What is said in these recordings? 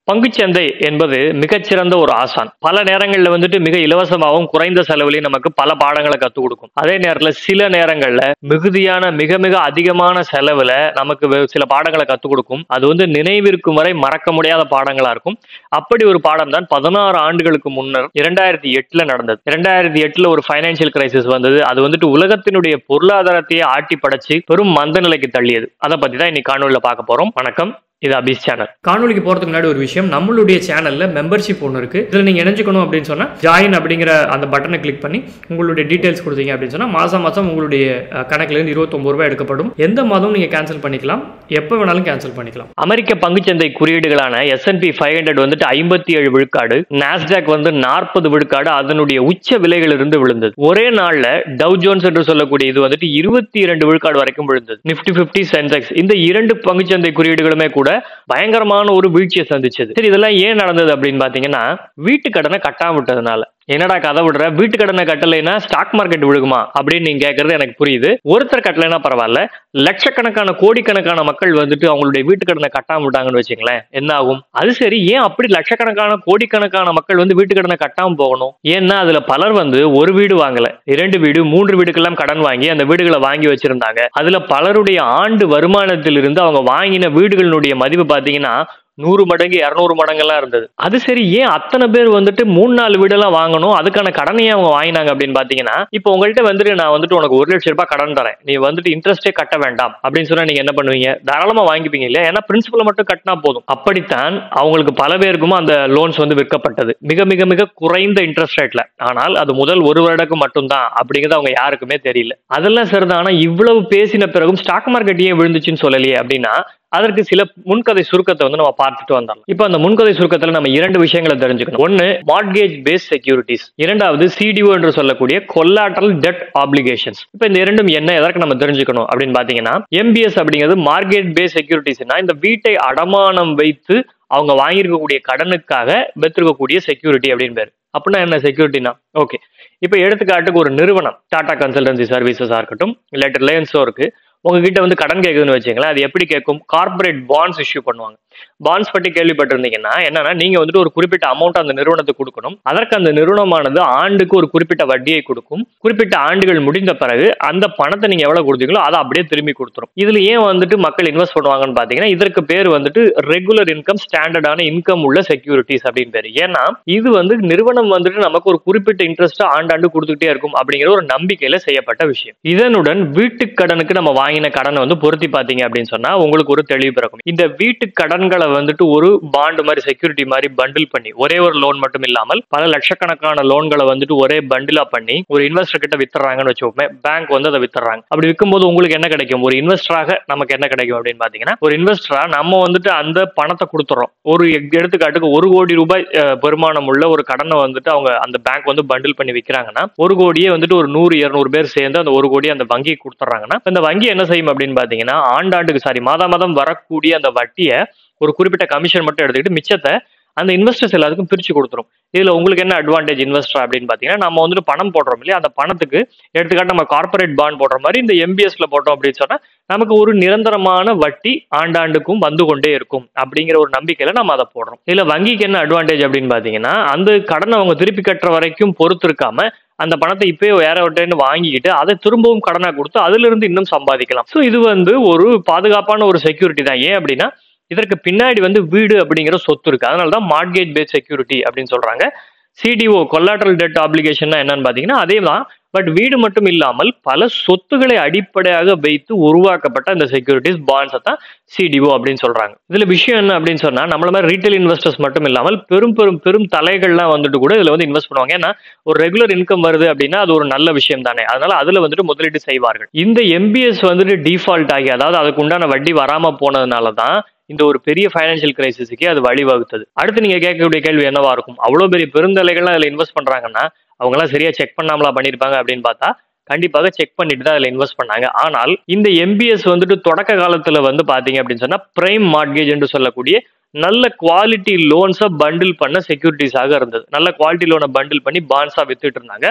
பங்குச்சந்தை என்பது மிகச்சிறந்த ஒரு ஆசான். பல நேரங்கள்ல வந்துட்டு மிக இலவசமாகவும் குறைந்த செலவிலையும் நமக்கு பல பாடங்களை கத்துக் கொடுக்கும். அதே நேரத்துல சில நேரங்கள்ல மிகுதியான மிக மிக அதிகமான செலவுல நமக்கு சில பாடங்களை கத்துக் கொடுக்கும். அது வந்து நினைவிருக்கும் வரை மறக்க முடியாத பாடங்களா இருக்கும். அப்படி ஒரு பாடம் தான் 16 ஆண்டுகளுக்கு முன்னர் 2008ல நடந்தது. 2008ல ஒரு பைனான்சியல் கிரைசிஸ் வந்தது. அது வந்துட்டு உலகத்தினுடைய பொருளாதாரத்தையே ஆட்டி படைச்சு பெரும் மந்த நிலைக்கு தள்ளியது. அதை பத்தி தான் இன்னைக்கு காணொலியில பார்க்க போறோம். வணக்கம், இது அபிஸ் சேனல். காணொலிக்கு போறதுக்கு முன்னாடி ஒரு விஷயம், நம்மளுடைய சேனல்ல மெம்பர்ஷிப் ஒன்று இருக்கு. இதுல நீங்க இணைஞ்சுக்கணும் அப்படின்னு சொன்னா ஜாயின் அப்படிங்கிற அந்த பட்டனை கிளிக் பண்ணி உங்களுடைய டீடைல்ஸ் கொடுத்தீங்க அப்படின்னு சொன்னா மாசம் மாசம் உங்களுடைய கணக்குல இருந்து 29 ரூபாய் எடுக்கப்படும். எந்த மாதமும் நீங்க கேன்சல் பண்ணிக்கலாம், எப்ப வேணாலும் கேன்சல் பண்ணிக்கலாம். அமெரிக்க பங்குச்சந்தை குறியீடுகளான S&P 500 வந்துட்டு 57 விழுக்காடு, நாஸ்டாக் வந்து 40 விழுக்காடு அதனுடைய உச்ச விலைகளிலிருந்து விழுந்தது. ஒரே நாள்ல டவ் ஜோன்ஸ் என்று சொல்லக்கூடிய இது வந்துட்டு 22 விழுக்காடு வரைக்கும் விழுந்தது. நிப்டி 50 சென்செக்ஸ் இந்த இரண்டு பங்குச்சந்தை குறியீடுகளுமே கூட பயங்கரமான ஒரு வீழ்ச்சியை சந்திச்சது. சரி, இதெல்லாம் ஏன் நடந்தது அப்படின்னு பாத்தீங்கன்னா, வீட்டு கடனை கட்டாம விட்டதுனால. என்னடா கதை விடுற, வீட்டு கடனை கட்டலைன்னா ஸ்டாக் மார்க்கெட் விழுகுமா அப்படின்னு நீங்க கேட்கறது எனக்கு புரியுது. ஒருத்தர் கட்டலைன்னா பரவாயில்ல, லட்சக்கணக்கான கோடிக்கணக்கான மக்கள் வந்துட்டு அவங்களுடைய வீட்டு கடனை கட்டாம விட்டாங்கன்னு வச்சுங்களேன், என்ன ஆகும்? அது சரி, ஏன் அப்படி லட்சக்கணக்கான கோடிக்கணக்கான மக்கள் வந்து வீட்டு கடனை கட்டாம போகணும்? ஏன்னா அதுல பலர் வந்து ஒரு வீடு வாங்கல, 2 வீடு 3 வீடுக்கெல்லாம் கடன் வாங்கி அந்த வீடுகளை வாங்கி வச்சிருந்தாங்க. அதுல பலருடைய ஆண்டு வருமானத்திலிருந்து அவங்க வாங்கின வீடுகளுடைய மதிப்பு பாத்தீங்கன்னா 100 மடங்கு 200 மடங்கெல்லாம் இருந்தது. அது சரி, ஏன் அத்தனை பேர் வந்துட்டு 3-4 வீடெல்லாம் வாங்கணும், அதுக்கான கடனையே அவங்க வாங்கினாங்க அப்படின்னு பாத்தீங்கன்னா, இப்போ உங்கள்கிட்ட வந்துட்டு நான் வந்துட்டு உனக்கு 1 லட்சம் ரூபாய் கடன் தரேன், நீ வந்துட்டு இன்ட்ரெஸ்டே கட்ட வேண்டாம் அப்படின்னு சொன்னா நீங்க என்ன பண்ணுவீங்க? தாராளமா வாங்கிப்பீங்க இல்லையா? ஏன்னா பிரின்சிபலை மட்டும் கட்டினா போதும். அப்படித்தான் அவங்களுக்கு பல பேருக்கும் அந்த லோன்ஸ் வந்து விற்கப்பட்டது மிக மிக மிக குறைந்த இன்ட்ரெஸ்ட் ரேட்ல. ஆனால் அது முதல் 1 வருடத்துக்கு மட்டும்தான் அப்படிங்கிறது அவங்க யாருக்குமே தெரியல. அதெல்லாம் சரிதான், ஆனா இவ்வளவு பேசின பிறகும் ஸ்டாக் மார்க்கெட் ஏன் விழுந்துச்சுன்னு சொல்லலையே அப்படின்னா, அதற்கு சில முன்கதை சுருக்கத்தை வந்து நம்ம பார்த்துட்டு வந்தோம். இப்ப அந்த முன்கதை சுருக்கத்துல நம்ம 2 விஷயங்களை தெரிஞ்சுக்கணும். ஒன்னு, மார்ட்கேஜ் பேஸ்ட் செக்யூரிட்டிஸ். இரண்டாவது, CDO என்று சொல்லக்கூடிய கொலாட்டரல் டெட் ஆப்ளிகேஷன்ஸ். இப்ப இந்த இரண்டும் என்ன, எதற்கு நம்ம தெரிஞ்சுக்கணும் அப்படின்னு பாத்தீங்கன்னா, MBS அப்படிங்கிறது மார்ட்கேஜ் பேஸ்ட் செக்யூரிட்டிஸ்னா இந்த வீட்டை அடமானம் வைத்து அவங்க வாங்கியிருக்கக்கூடிய கடனுக்காக பெற்றிருக்கக்கூடிய செக்யூரிட்டி அப்படின்னு பேரு. அப்படின்னா என்ன செக்யூரிட்டினா? ஓகே, இப்ப எடுத்துக்காட்டுக்கு ஒரு நிறுவனம், டாடா கன்சல்டன்சி சர்வீசஸா இருக்கட்டும், இல்லாட்டி ரிலையன்ஸோ இருக்கு, உங்ககிட்ட வந்து கடன் கேட்குதுன்னு வச்சுங்களேன். அது எப்படி கேட்கும்? கார்பரேட் பாண்ட்ஸ் இஷ்யூ பண்ணுவாங்க. பாண்ட்ஸ் பற்றி கேள்விப்பட்டிருந்தீங்கன்னா என்னன்னா, நீங்க வந்துட்டு ஒரு குறிப்பிட்ட அமௌண்ட் அந்த நிறுவனத்துக்கு கொடுக்கணும். அதற்கு அந்த நிறுவனமானது ஆண்டுக்கு ஒரு குறிப்பிட்ட வட்டியை கொடுக்கும். குறிப்பிட்ட ஆண்டுகள் முடிந்த பிறகு அந்த பணத்தை நீங்க எவ்வளவு கொடுத்தீங்களோ அதை அப்படியே திரும்பி கொடுத்துரும். இதுல ஏன் வந்துட்டு மக்கள் இன்வெஸ்ட் பண்ணுவாங்கன்னு பாத்தீங்கன்னா, இதற்கு பேர் வந்துட்டு ரெகுலர் இன்கம், ஸ்டாண்டர்டான இன்கம் உள்ள செக்யூரிட்டிஸ் அப்படின்னு பேரு. ஏன்னா இது வந்து நிறுவனம் வந்துட்டு நமக்கு ஒரு குறிப்பிட்ட இன்ட்ரெஸ்ட் ஆண்டாண்டு கொடுத்துட்டே இருக்கும் அப்படிங்கிற ஒரு நம்பிக்கையில செய்யப்பட்ட விஷயம். இதனுடன் வீட்டு கடனுக்கு நம்ம வாங்கின கடனை வந்து பொருத்தி பாத்தீங்க அப்படின்னு சொன்னா உங்களுக்கு ஒரு தெளிவு பிறக்கும். இந்த வீட்டு கடன்களை வந்துட்டு ஒரு பாண்ட் மாதிரி, செக்யூரிட்டி மாதிரி பண்டில் பண்ணி, ஒரே ஒரு லோன் மட்டும் இல்லாமல் பல லட்சக்கணக்கான லோன்களை வந்துட்டு ஒரே பண்டிலா பண்ணி ஒரு இன்வெஸ்டர் கிட்ட வித்துறாங்கன்னு வச்சுக்கோமே, பேங்க் வந்து அதை வித்துறாங்க. அப்படி விற்கும்போது உங்களுக்கு என்ன கிடைக்கும்? ஒரு இன்வெஸ்டராக நமக்கு என்ன கிடைக்கும் அப்படின்னு பாத்தீங்கன்னா, ஒரு இன்வெஸ்டரா நம்ம வந்துட்டு அந்த பணத்தை கொடுத்துறோம். ஒரு எடுத்துக்காட்டுக்கு 1 கோடி ரூபாய் பெருமானம் உள்ள ஒரு கடனை வந்துட்டு அவங்க அந்த பேங்க் வந்து பண்டில் பண்ணி விற்கிறாங்கன்னா, 1 கோடியே வந்துட்டு ஒரு 100-200 பேர் சேர்ந்து அந்த 1 கோடி அந்த வங்கி கொடுத்துறாங்கன்னா, இந்த வங்கி என்ன செய்யும் அப்படின்னு பாத்தீங்கன்னா, ஆண்டாண்டுக்கு மாதம் வரக்கூடிய அந்த வட்டியை ஒரு குறிப்பிட்ட கமிஷன் மட்டும் எடுத்துக்கிட்டு மிச்சத்தை அந்த இன்வெஸ்டர்ஸ் எல்லாத்துக்கும் பிரிச்சு கொடுத்துரும். இதுல உங்களுக்கு என்ன அட்வான்டேஜ் இன்வெஸ்டர் அப்படின்னு பாத்தீங்கன்னா, நம்ம வந்துட்டு பணம் போடுறோம் இல்லையா, அந்த பணத்துக்கு எடுத்துக்காட்டு நம்ம கார்பரேட் பாண்ட் போடுற மாதிரி இந்த MBSல போட்டோம் அப்படின்னு சொன்னா நமக்கு ஒரு நிரந்தரமான வட்டி ஆண்டாண்டுக்கும் வந்து கொண்டே இருக்கும் அப்படிங்கிற ஒரு நம்பிக்கையில நம்ம அதை போடுறோம். இதுல வங்கிக்கு என்ன அட்வான்டேஜ் அப்படின்னு பாத்தீங்கன்னா, அந்த கடனை அவங்க திருப்பி கட்டுற வரைக்கும் பொறுத்து இருக்காம அந்த பணத்தை இப்பயே வேற ஒருத்தன்னு வாங்கிக்கிட்டு அதை திரும்பவும் கடனா கொடுத்து அதுல இருந்து இன்னும் சம்பாதிக்கலாம். ஸோ இது வந்து ஒரு பாதுகாப்பான ஒரு செக்யூரிட்டி தான். ஏன் அப்படின்னா, இதற்கு பின்னாடி வந்து வீடு அப்படிங்கிற சொத்து இருக்கு. அதனாலதான் மார்ட்கேஜ் பேஸ்ட் செக்யூரிட்டி அப்படின்னு சொல்றாங்க. CDO கொலாட்டரல் டெட் ஆப்ளிகேஷன் என்னன்னு பாத்தீங்கன்னா அதே தான். பட் வீடு மட்டும் இல்லாமல் பல சொத்துக்களை அடிப்படையாக வைத்து உருவாக்கப்பட்ட இந்த செக்யூரிட்டிஸ் பாண்ட்ஸ் தான் CDO அப்படின்னு சொல்றாங்க. இதுல விஷயம் என்ன அப்படின்னு சொன்னா, நம்மள மாதிரி ரீட்டைல் இன்வெஸ்டர்ஸ் மட்டும் இல்லாமல் பெரும் தலைகள்லாம் வந்துட்டு கூட இதுல வந்து இன்வெஸ்ட் பண்ணுவாங்க. ஏன்னா ஒரு ரெகுலர் இன்கம் வருது அப்படின்னா அது ஒரு நல்ல விஷயம் தானே. அதனால அதுல வந்துட்டு முதலீடு செய்வார்கள். இந்த MBS வந்துட்டு டிஃபால்ட் ஆகி, அதாவது அதுக்கு உண்டான வட்டி வராம போனதுனாலதான் இந்த ஒரு பெரிய பைனான்சியல் கிரைசிஸ்க்கே அது வழிவகுத்தது. அடுத்து நீங்க கேட்கக்கூடிய கேள்வி என்னவா இருக்கும்? அவ்வளவு பெரிய பெருந்தலைகள்லாம் அதுல இன்வெஸ்ட் பண்றாங்கன்னா அவங்க எல்லாம் சரியா செக் பண்ணாமலா பண்ணிருப்பாங்க அப்படின்னு பார்த்தா கண்டிப்பாக செக் பண்ணிட்டு தான் அதுல இன்வெஸ்ட் பண்ணாங்க. ஆனால் இந்த எம்பிஎஸ் வந்துட்டு தொடக்க காலத்துல வந்து பாத்தீங்க அப்படின்னு சொன்னா பிரைம் மார்ட்கேஜ் என்று சொல்லக்கூடிய நல்ல குவாலிட்டி லோன்ஸை பண்டில் பண்ண செக்யூரிட்டிஸாக இருந்தது. நல்ல குவாலிட்டி லோனை பண்டில் பண்ணி பாண்ட்ஸா வித்துட்டு இருந்தாங்க.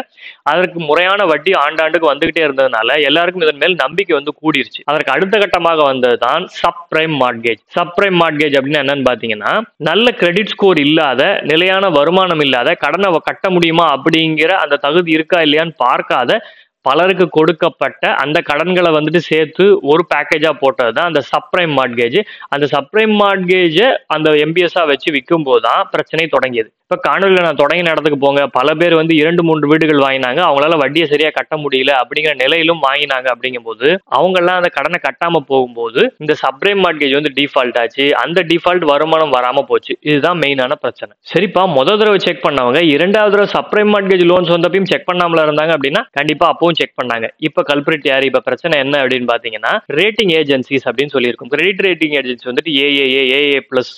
அதற்கு முறையான வட்டி ஆண்டாண்டுக்கு வந்துகிட்டே இருந்ததுனால எல்லாருக்கும் இதன் மேல் நம்பிக்கை வந்து கூடிருச்சு. அதற்கு அடுத்த கட்டமாக வந்ததுதான் சப்ரைம் மார்ட்கேஜ். சப்ரைம் மார்ட்கேஜ் அப்படின்னு என்னன்னு பாத்தீங்கன்னா, நல்ல கிரெடிட் ஸ்கோர் இல்லாத, நிலையான வருமானம் இல்லாத, கடனை கட்ட முடியுமா அப்படிங்கிற அந்த தகுதி இருக்கா இல்லையான்னு பார்க்காத பலருக்கு கொடுக்கப்பட்ட அந்த கடன்களை வந்துட்டு சேர்த்து ஒரு பேக்கேஜா போட்டது தான் அந்த சப்ரைம் மார்ட்கேஜ். அந்த சப்ரைம் மார்ட்கேஜ அந்த எம்பிஎஸ்ஆ வச்சு விற்கும் போதுதான் பிரச்சனை தொடங்கியது. இப்ப காணொலியில நான் தொடங்கின இடத்துக்கு போங்க, பல பேர் வந்து 2-3 வீடுகள் வாங்கினாங்க, அவங்களால வட்டியை சரியா கட்ட முடியல அப்படிங்கிற நிலையிலும் வாங்கினாங்க. அப்படிங்கும் போது அவங்க எல்லாம் அந்த கடனை கட்டாம போகும்போது இந்த சப்ரைம் மார்ட்கேஜ் வந்து டிஃபால்ட் ஆச்சு. அந்த டிஃபால்ட் வருமானம் வராம போச்சு. இதுதான் மெயினான பிரச்சனை. சரிப்பா, முதல் தடவை செக் பண்ணவங்க இரண்டாவது தடவை சப்ரைம் மார்ட்கேஜ் லோன்ஸ் வந்தப்பையும் செக் பண்ணாமல இருந்தாங்க அப்படின்னா கண்டிப்பா அப்பவும் செக் பண்ணாங்க. இப்ப கல்பிரிட் யாரு? இப்ப பிரச்சனை என்ன அப்படின்னு பாத்தீங்கன்னா, ரேட்டிங் ஏஜென்சிஸ் அப்படின்னு சொல்லியிருக்கும். கிரெடிட் ரேட்டிங் ஏஜென்சி வந்துட்டு ஏஏ பிளஸ்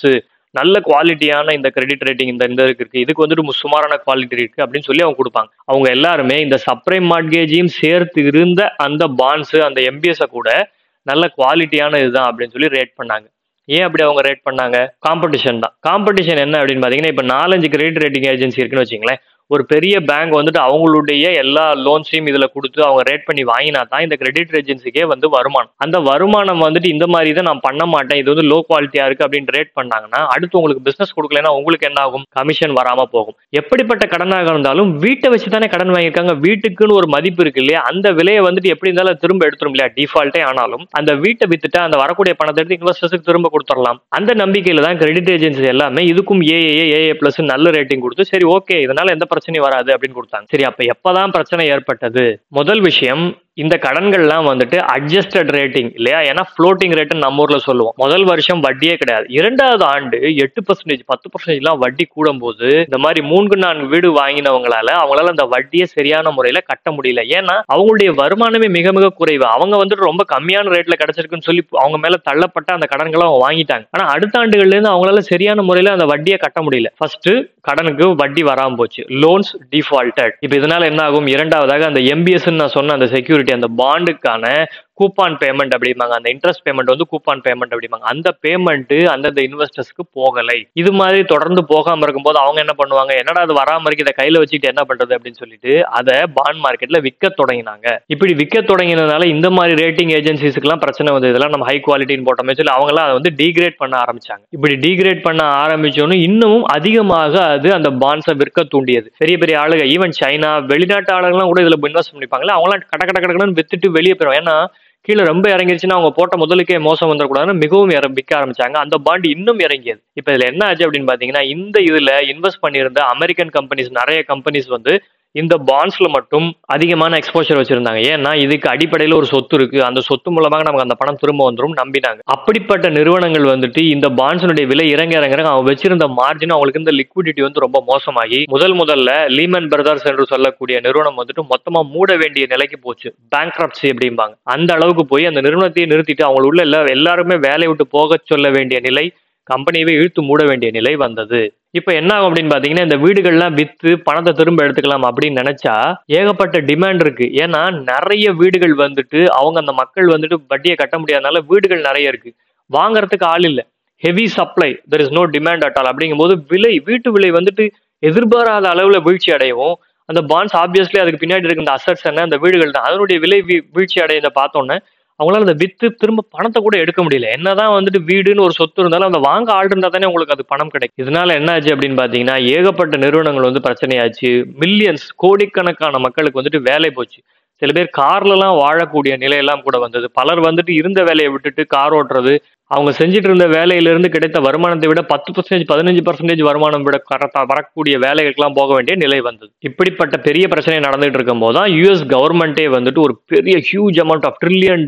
நல்ல குவாலிட்டியான இந்த கிரெடிட் ரேட்டிங் இந்த இருக்கு, இதுக்கு வந்துட்டு சுமாரான குவாலிட்டி இருக்கு அப்படின்னு சொல்லி அவங்க கொடுப்பாங்க. அவங்க எல்லாருமே இந்த சப்ரைம் மார்ட்கேஜையும் சேர்த்து இருந்த அந்த பாண்ட்ஸ், அந்த எம்பிஎஸ் கூட நல்ல குவாலிட்டியான இதுதான் அப்படின்னு சொல்லி ரேட் பண்ணாங்க. ஏன் அப்படி அவங்க ரேட் பண்ணாங்க? காம்படிஷன் தான். காம்படிஷன் என்ன அப்படின்னு பாத்தீங்கன்னா, இப்ப 4-5 கிரெடிட் ரேட்டிங் ஏஜென்சி இருக்குன்னு வச்சுங்களேன். ஒரு பெரிய பேங்க் வந்துட்டு அவங்களுடைய எல்லா லோன்ஸையும் இதுல கொடுத்து அவங்க ரேட் பண்ணி வாங்கினா தான் இந்த கிரெடிட் ஏஜென்சிக்கே வந்து வருமானம். அந்த வருமானம் வந்துட்டு இந்த மாதிரி தான் நான் பண்ண மாட்டேன், இது வந்து லோ குவாலிட்டியா இருக்கு அப்படின்னு ரேட் பண்ணாங்கன்னா அடுத்து உங்களுக்கு பிசினஸ் கொடுக்கலன்னா உங்களுக்கு என்ன ஆகும்? கமிஷன் வராம போகும். எப்படிப்பட்ட கடனாக இருந்தாலும் வீட்டை வச்சு தானே கடன் வாங்கியிருக்காங்க, வீட்டுக்குன்னு ஒரு மதிப்பு இருக்கு இல்லையா? அந்த விலையை வந்துட்டு எப்படி இருந்தாலும் திரும்ப எடுத்துரும் இல்லையா? டிஃபால்ட்டே ஆனாலும் அந்த வீட்டை வித்துட்டு அந்த வரக்கூடிய பணத்தை எடுத்து இன்வெஸ்டர்ஸுக்கு திரும்ப கொடுத்துடலாம். அந்த நம்பிக்கையில தான் கிரெடிட் ஏஜென்சி எல்லாமே இதுக்கும் ஏஏ பிளஸ் நல்ல ரேட்டிங் கொடுத்து சரி ஓகே இதனால எந்த பிரச்சனை வராது அப்படின்னு கொடுத்தாங்க. சரி, அப்ப எப்பதான் பிரச்சனை ஏற்பட்டது? முதல் விஷயம், இந்த கடன்கள்லாம் வந்துட்டு அட்ஜஸ்டட் ரேட்டிங் இல்லையா? ஏன்னா ஃப்ளோட்டிங் ரேட் நம்ம ஊர்ல சொல்லுவோம். முதல் வருஷம் வட்டியே கிடையாது. இரண்டாவது ஆண்டு 8% 10% வட்டி கூடும் போது இந்த மாதிரி 3-4 வீடு வாங்கினவங்களால அவங்களால அந்த வட்டியை சரியான முறையில கட்ட முடியல. ஏன்னா அவங்களுடைய வருமானமே மிக மிக குறைவு. அவங்க வந்துட்டு ரொம்ப கம்மியான ரேட்ல கிடைச்சிருக்குன்னு சொல்லி அவங்க மேல தள்ளப்பட்ட அந்த கடன்களை அவங்க வாங்கிட்டாங்க. ஆனா அடுத்த ஆண்டுகள்ல இருந்து அவங்களால சரியான முறையில அந்த வட்டியை கட்ட முடியல. ஃபர்ஸ்ட் கடனுக்கு வட்டி வராம போச்சு, லோன்ஸ் டிஃபால்டட். இப்ப இதனால என்ன ஆகும்? இரண்டாவதாக அந்த எம்பிஎஸ் நான் சொன்ன அந்த செக்யூரிட்டி, அந்த பாண்டுக்கான கூப்பான் பேமெண்ட் அப்படிம்பாங்க, அந்த இன்ட்ரெஸ்ட் பேமெண்ட் வந்து கூப்பான் பேமெண்ட் அப்படிம்பாங்க, அந்த பேமெண்ட் அந்தந்த இன்வெஸ்டர்ஸ்க்கு போகலை. இது மாதிரி தொடர்ந்து போகாம இருக்கும்போது அவங்க என்ன பண்ணுவாங்க? என்னடா அது வராம இருக்கு, இதை கையில வச்சுட்டு என்ன பண்றது அப்படின்னு சொல்லிட்டு அதை பாண்ட் மார்க்கெட்ல விற்க தொடங்கினாங்க. இப்படி விற்க தொடங்கினதுனால இந்த மாதிரி ரேட்டிங் ஏஜென்சிஸ்க்கு எல்லாம் பிரச்சனை வந்து இதெல்லாம் நம்ம ஹை குவாலிட்டின்னு போட்டோமே சொல்லி அவங்க எல்லாம் அதை வந்து டீக்ரேட் பண்ண ஆரம்பிச்சாங்க. இப்படி டீக்ரேட் பண்ண ஆரம்பிச்சோன்னு இன்னமும் அதிகமாக அது அந்த பாண்ட்ஸை விற்க தூண்டியது. பெரிய பெரிய ஆளுங்க, ஈவன் சைனா, வெளிநாட்டு ஆளுங்கெல்லாம் கூட இதுல இன்வெஸ்ட் பண்ணிப்பாங்களா, அவங்களாம் கடன்னு வித்துட்டு வெளியே போயிடும். ஏன்னா கீழே ரொம்ப இறங்கிருச்சுன்னா அவங்க போட்ட முதலுக்கே மோசம் வந்துடக்கூடாதுன்னு மிகவும் விற்க ஆரம்பிச்சாங்க. அந்த பாண்ட் இன்னும் இறங்கியது. இப்ப இதுல என்ன ஆச்சு அப்படின்னு பாத்தீங்கன்னா, இந்த இதுல இன்வெஸ்ட் பண்ணியிருந்த அமெரிக்கன் கம்பெனிஸ், நிறைய கம்பெனிஸ் வந்து இந்த பாண்ட்ஸ்ல மட்டும் அதிகமான எக்ஸ்போஷர் வச்சிருந்தாங்க. ஏன்னா இதுக்கு அடிப்படையில் ஒரு சொத்து இருக்கு, அந்த சொத்து மூலமாக நமக்கு அந்த பணம் திரும்ப வந்துடும் நம்பினாங்க. அப்படிப்பட்ட நிறுவனங்கள் வந்துட்டு இந்த பாண்ட்ஸுடைய விலை இறங்க அவங்க வச்சிருந்த மார்ஜின், அவங்களுக்கு இந்த லிக்விடிட்டி வந்து ரொம்ப மோசமாகி முதல்ல லீமன் பிரதர்ஸ் என்று சொல்லக்கூடிய நிறுவனம் வந்துட்டு மொத்தமா மூட வேண்டிய நிலைக்கு போச்சு. பேங்க்ரப்சி அப்படிம்பாங்க. அந்த அளவுக்கு போய் அந்த நிறுவனத்தையே நிறுத்திட்டு அவங்க உள்ள எல்லாருமே வேலையை விட்டு போக சொல்ல வேண்டிய நிலை, கம்பெனியவே இழுத்து மூட வேண்டிய நிலை வந்தது. இப்ப என்ன ஆகும் அப்படின்னு பாத்தீங்கன்னா, இந்த வீடுகள்லாம் வித்து பணத்தை திரும்ப எடுத்துக்கலாம் அப்படின்னு நினைச்சா ஏகப்பட்ட டிமாண்ட் இருக்கு. ஏன்னா நிறைய வீடுகள் வந்துட்டு அவங்க அந்த மக்கள் வந்துட்டு வட்டியை கட்ட முடியாதனால வீடுகள் நிறைய இருக்கு, வாங்கறதுக்கு ஆள் இல்ல. Heavy supply, there is no demand at all. அப்படிங்கும் போது வீட்டு விலை வந்துட்டு எதிர்பாராத அளவுல வீழ்ச்சி அடையவும் அந்த பாண்ட்ஸ் ஆப்வியஸ்லி அதுக்கு பின்னாடி இருக்க இந்த அசட்ஸ் என்ன, அந்த வீடுகள் தான், அதனுடைய விலை வீழ்ச்சி அடையதை பார்த்தோன்னே அவங்களால அதை வித்து திரும்ப பணத்தை கூட எடுக்க முடியல. என்னதான் வந்துட்டு வீடுன்னு ஒரு சொத்து இருந்தாலும் அந்த வாங்க ஆள் இருந்தா தானே உங்களுக்கு அது பணம் கிடைக்கும். இதனால என்ன ஆச்சு அப்படின்னு பாத்தீங்கன்னா, ஏகப்பட்ட நிறுவனங்கள் வந்து பிரச்சனையாச்சு. மில்லியன்ஸ், கோடிக்கணக்கான மக்களுக்கு வந்துட்டு வேலை போச்சு. சில பேர் கார்ல எல்லாம் வாழக்கூடிய நிலையெல்லாம் கூட வந்தது. பலர் வந்துட்டு இருந்த வேலையை விட்டுட்டு கார் ஓட்டுறது, அவங்க செஞ்சுட்டு இருந்த வேலையிலிருந்து கிடைத்த வருமானத்தை விட 10% 15% வருமானம் விட வரக்கூடிய வேலைகளுக்கெல்லாம் போக வேண்டிய நிலை வந்தது. இப்படிப்பட்ட பெரிய பிரச்சனை நடந்துட்டு இருக்கும் போதுதான் யூஎஸ் கவர்மெண்டே வந்துட்டு ஒரு பெரிய ஹியூஜ் அமௌண்ட் ஆஃப் $1 trillion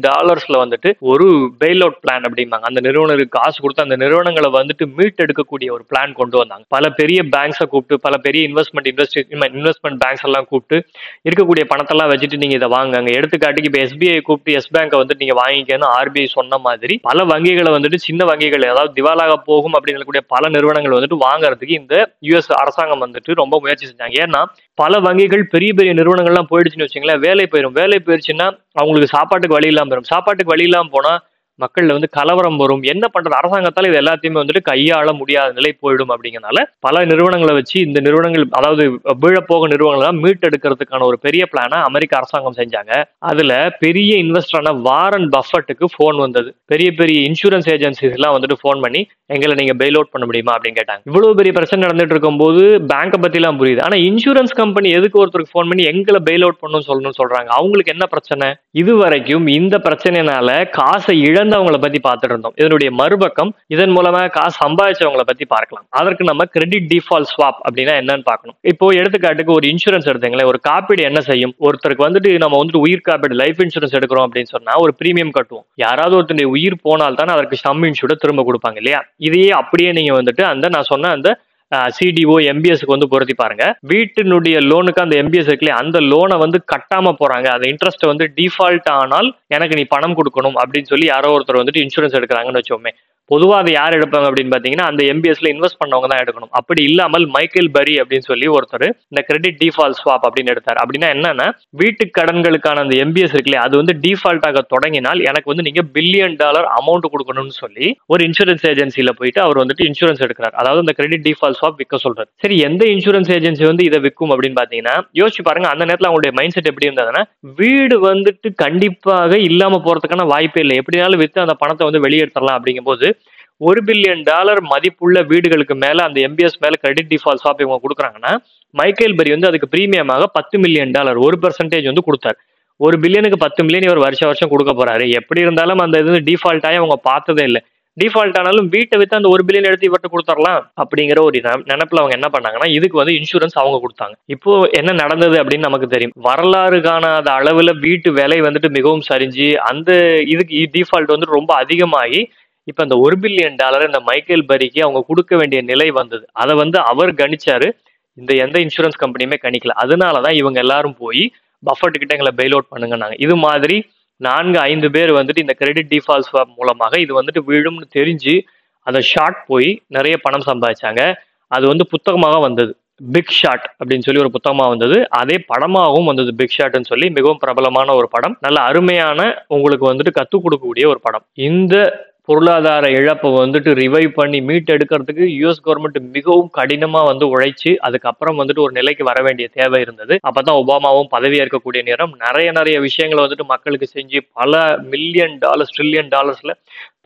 வந்துட்டு ஒரு பெயில் அவுட் பிளான் அப்படிம்பாங்க, அந்த நிறுவனங்களுக்கு காசு கொடுத்து அந்த நிறுவனங்களை வந்துட்டு மீட் எடுக்கக்கூடிய ஒரு பிளான் கொண்டு வந்தாங்க. பல பெரிய பேங்க்ஸை கூப்பிட்டு, பல பெரிய இன்வெஸ்ட்மெண்ட் பேங்க்ஸ் எல்லாம் கூப்பிட்டு இருக்கக்கூடிய பணத்தெல்லாம் வச்சுட்டு நீங்க இதை வாங்குங்க. எடுத்துக்காட்டுக்கு இப்ப எஸ்பிஐ கூப்பிட்டு எஸ் பேங்கை வந்துட்டு நீங்க வாங்கிக்கன்னு ஆர்பிஐ சொன்ன மாதிரி பல வங்கிகளை வந்துட்டு சின்ன வங்கிகள், அதாவது திவாலாக போகும் அப்படின்னு சொல்லக்கூடிய பல நிறுவனங்கள் வந்துட்டு வாங்குறதுக்கு இந்த யுஎஸ் அரசாங்கம் வந்துட்டு ரொம்ப முயற்சி செஞ்சாங்க. ஏன்னா பல வங்கிகள் பெரிய பெரிய நிறுவனங்கள்லாம் போயிடுச்சுன்னு வச்சுங்களேன், வேலை போயிடும். வேலை போயிடுச்சுன்னா அவங்களுக்கு சாப்பாட்டுக்கு வழி இல்லாம வரும். சாப்பாட்டுக்கு வழி இல்லாம போனா மக்கள்ல வந்து கலவரம் வரும். என்ன பண்றது? அரசாங்கத்தால இது எல்லாத்தையுமே வந்துட்டு கையாள முடியாத நிலை போயிடும். அப்படிங்கறனால பல நிறுவனங்களை வச்சு இந்த நிறுவனங்கள், அதாவது வீழப்போக நிறுவனங்களை மீட்டெடுக்கிறதுக்கான ஒரு பெரிய பிளானை அமெரிக்க அரசாங்கம் செஞ்சாங்க. அதுல பெரிய இன்வெஸ்டரான வாரன் பஃபட்டுக்கு போன் வந்தது. பெரிய பெரிய இன்சூரன்ஸ் ஏஜென்சிஸ் எல்லாம் வந்துட்டு போன் பண்ணி எங்களை நீங்க பெயில் அவுட் பண்ண முடியுமா அப்படின்னு கேட்டாங்க. இவ்வளவு பெரிய பிரச்சனை நடந்துட்டு இருக்கும் போது பேங்கை பத்தி எல்லாம் புரியுது. ஆனா இன்சூரன்ஸ் கம்பெனி எதுக்கு ஒருத்தருக்கு போன் பண்ணி எங்களை பெயில் அவுட் பண்ணணும்னு சொல்றாங்க? அவங்களுக்கு என்ன பிரச்சனை? இதுவரைக்கும் இந்த பிரச்சனைனால காசை இழந்தவங்களை பத்தி பார்த்துட்டு இருந்தோம். இதனுடைய மறுபக்கம், இதன் மூலமா காசு சம்பாதிச்சவங்களை பத்தி பார்க்கலாம். அதற்கு நம்ம கிரெடிட் டிஃபால்ட் ஸ்வாப் அப்படின்னா என்னன்னு பார்க்கணும். இப்போ எடுத்துக்காட்டுக்கு ஒரு இன்சூரன்ஸ் எடுத்துங்களேன். ஒரு காப்பீடு என்ன செய்யும்? ஒருத்தருக்கு வந்துட்டு நம்ம வந்துட்டு உயிர் காப்பீடு, லைஃப் இன்சூரன்ஸ் எடுக்கிறோம் அப்படின்னு சொன்னா ஒரு பிரீமியம் கட்டுவோம். யாராவது ஒருத்தருடைய உயிர் போனால் தான் அதற்கு சம் இன்சூர்ட் திரும்ப கொடுப்பாங்க இல்லையா? இதையே அப்படியே நீங்க வந்துட்டு அந்த நான் சொன்ன அந்த சிடிஓ எம்பிஎஸ்க்கு வந்து பொருத்தி பாருங்க. வீட்டினுடைய லோனுக்கு அந்த எம்பிஎஸ் இருக்குல்லையா, அந்த லோனை வந்து கட்டாம போறாங்க. அந்த இன்ட்ரெஸ்ட் வந்து டிஃபால்ட் ஆனால் எனக்கு நீ பணம் கொடுக்கணும் அப்படின்னு சொல்லி யாரோ ஒருத்தர் வந்துட்டு இன்சூரன்ஸ் எடுக்கிறாங்கன்னு வச்சோமே. பொதுவா அதை யார் எடுப்பாங்க அப்படின்னு பாத்தீங்கன்னா அந்த எம்பிஎஸ்ல இன்வெஸ்ட் பண்ணவங்க தான் எடுக்கணும். அப்படி இல்லாமல் மைக்கேல் பரி அப்படின்னு சொல்லி ஒருத்தர் இந்த கிரெடிட் டிஃபால்ட் ஸ்வாப் அப்படின்னு எடுத்தார். அப்படின்னா என்னன்னா, வீட்டு கடன்களுக்கான அந்த எம்பிஎஸ் இருக்குல்லையா, அது வந்து டிஃபால்ட் ஆக தொடங்கினால் எனக்கு வந்து நீங்க $1 பில்லியன் அமௌண்ட் கொடுக்கணும்னு சொல்லி ஒரு இன்சூரன்ஸ் ஏஜென்சில போயிட்டு அவர் வந்துட்டு இன்சூரன்ஸ் எடுக்கிறார். அதாவது இந்த கிரெடிட் டிஃபால்ட் ஸ்வாப் விற்க சொல்றாரு. சரி, எந்த இன்சூரன்ஸ் ஏஜென்சி வந்து இதை விற்கும் அப்படின்னு பாத்தீங்கன்னா, யோசிச்சு பாருங்க அந்த நேரத்தில் அவங்களுடைய மைண்ட் செட் எப்படி இருந்ததுன்னா, வீடு வந்துட்டு கண்டிப்பாக இல்லாம போறதுக்கான வாய்ப்பே இல்லை, எப்படினாலும் வித்து அந்த பணத்தை வந்து வெளியெடுத்துடலாம். அப்படிங்கும் போது $1 பில்லியன் மதிப்புள்ள வீடுகளுக்கு மேல அந்த எம்பிஎஸ் மேல கிரெடிட் டிஃபால்ட் ஸ்வாப் இவங்க கொடுக்குறாங்கன்னா, மைக்கேல் பரி வந்து அதுக்கு பிரீமியமாக $10 மில்லியன் 1% வந்து கொடுத்தார். 1 பில்லியனுக்கு 10 மில்லியன் இவர் வருஷம் கொடுக்க போறாரு. எப்படி இருந்தாலும் அந்த இது டிஃபால்ட் ஆகி அவங்க பார்த்ததே இல்லை. டிஃபால்ட் ஆனாலும் வீட்டை வித்து அந்த 1 பில்லியன் எடுத்து இவர்கிட்ட கொடுத்துடலாம் அப்படிங்கிற ஒரு நினைப்புல அவங்க என்ன பண்ணாங்கன்னா, இதுக்கு வந்து இன்சூரன்ஸ் அவங்க கொடுத்தாங்க. இப்போ என்ன நடந்தது அப்படின்னு நமக்கு தெரியும். வரலாறு காணாத அளவுல வீட்டு விலை வந்துட்டு மிகவும் சரிஞ்சு அந்த இதுக்கு டிஃபால்ட் வந்து ரொம்ப அதிகமாகி இப்ப அந்த $1 பில்லியன் இந்த மைக்கேல் பரிக்கு அவங்க கொடுக்க வேண்டிய நிலை வந்தது. அதை வந்து அவர் கணிச்சாரு, இந்த எந்த இன்சூரன்ஸ் கம்பெனியுமே கணிக்கல. அதனாலதான் இவங்க எல்லாரும் போய் பஃபட் கிட்ட எங்களை பெயில் அவுட் பண்ணுங்கன்னாங்க. இது மாதிரி 4-5 பேர் வந்துட்டு இந்த கிரெடிட் டிஃபால்ட் ஸ்வாப் மூலமாக இது வந்துட்டு வீழும்னு தெரிஞ்சு அதை ஷார்ட் போய் நிறைய பணம் சம்பாதிச்சாங்க. அது வந்து புத்தகமாக வந்தது, பிக் ஷாட் அப்படின்னு சொல்லி ஒரு புத்தகமா வந்தது. அதே படமாகவும் வந்தது, பிக் ஷாட்னு சொல்லி. மிகவும் பிரபலமான ஒரு படம், நல்ல அருமையான, உங்களுக்கு வந்துட்டு கத்துக் கொடுக்கக்கூடிய ஒரு படம். இந்த பொருளாதார இழப்பை வந்துட்டு ரிவைவ் பண்ணி மீட் எடுக்கிறதுக்கு யுஎஸ் கவர்மெண்ட் மிகவும் கடினமா வந்து உழைச்சு அதுக்கப்புறம் வந்துட்டு ஒரு நிலைக்கு வர வேண்டிய தேவை இருந்தது. அப்பதான் ஒபாமாவும் பதவியா இருக்கக்கூடிய நேரம் நிறைய விஷயங்களை வந்துட்டு மக்களுக்கு செஞ்சு பல $1 மில்லியன் $1 ட்ரில்லியன்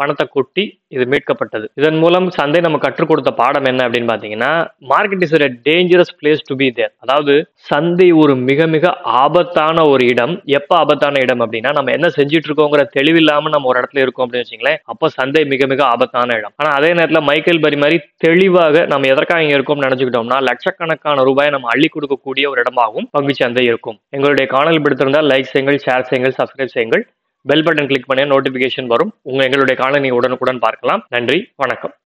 பணத்தை கொட்டி இது மீட்கப்பட்டது. இதன் மூலம் சந்தை நம்ம கற்றுக் கொடுத்த பாடம் என்ன அப்படின்னு பாத்தீங்கன்னா, market is a dangerous place to be there. அதாவது சந்தை ஒரு மிக மிக ஆபத்தான ஒரு இடம். எப்ப ஆபத்தான இடம் அப்படின்னா, நம்ம என்ன செஞ்சுட்டு இருக்கோங்கிற தெளிவில்லாம நம்ம ஒரு இடத்துல இருக்கோம் அப்படின்னு வச்சுங்களேன், அப்போ சந்தை மிக மிக ஆபத்தான இடம். ஆனா அதே நேரத்துல மைக்கேல் பரி மாதிரி தெளிவாக நம்ம எதற்காக இங்க இருக்கோம்னு நினைச்சுக்கிட்டோம்னா, லட்சக்கணக்கான ரூபாயை நம்ம அள்ளி கொடுக்கக்கூடிய ஒரு இடமாகவும் பங்கு சந்தை இருக்கும். எங்களுடைய காணொலி பிடித்திருந்தால் லைக் செய்யுங்கள், ஷேர் செய்யுங்கள், சப்ஸ்கிரைப் செய்யுங்கள். பெல் பட்டன் கிளிக் பண்ணி நோட்டிபிகேஷன் வரும். எங்களுடைய காணொலி உடனுக்குடன் பார்க்கலாம். நன்றி, வணக்கம்.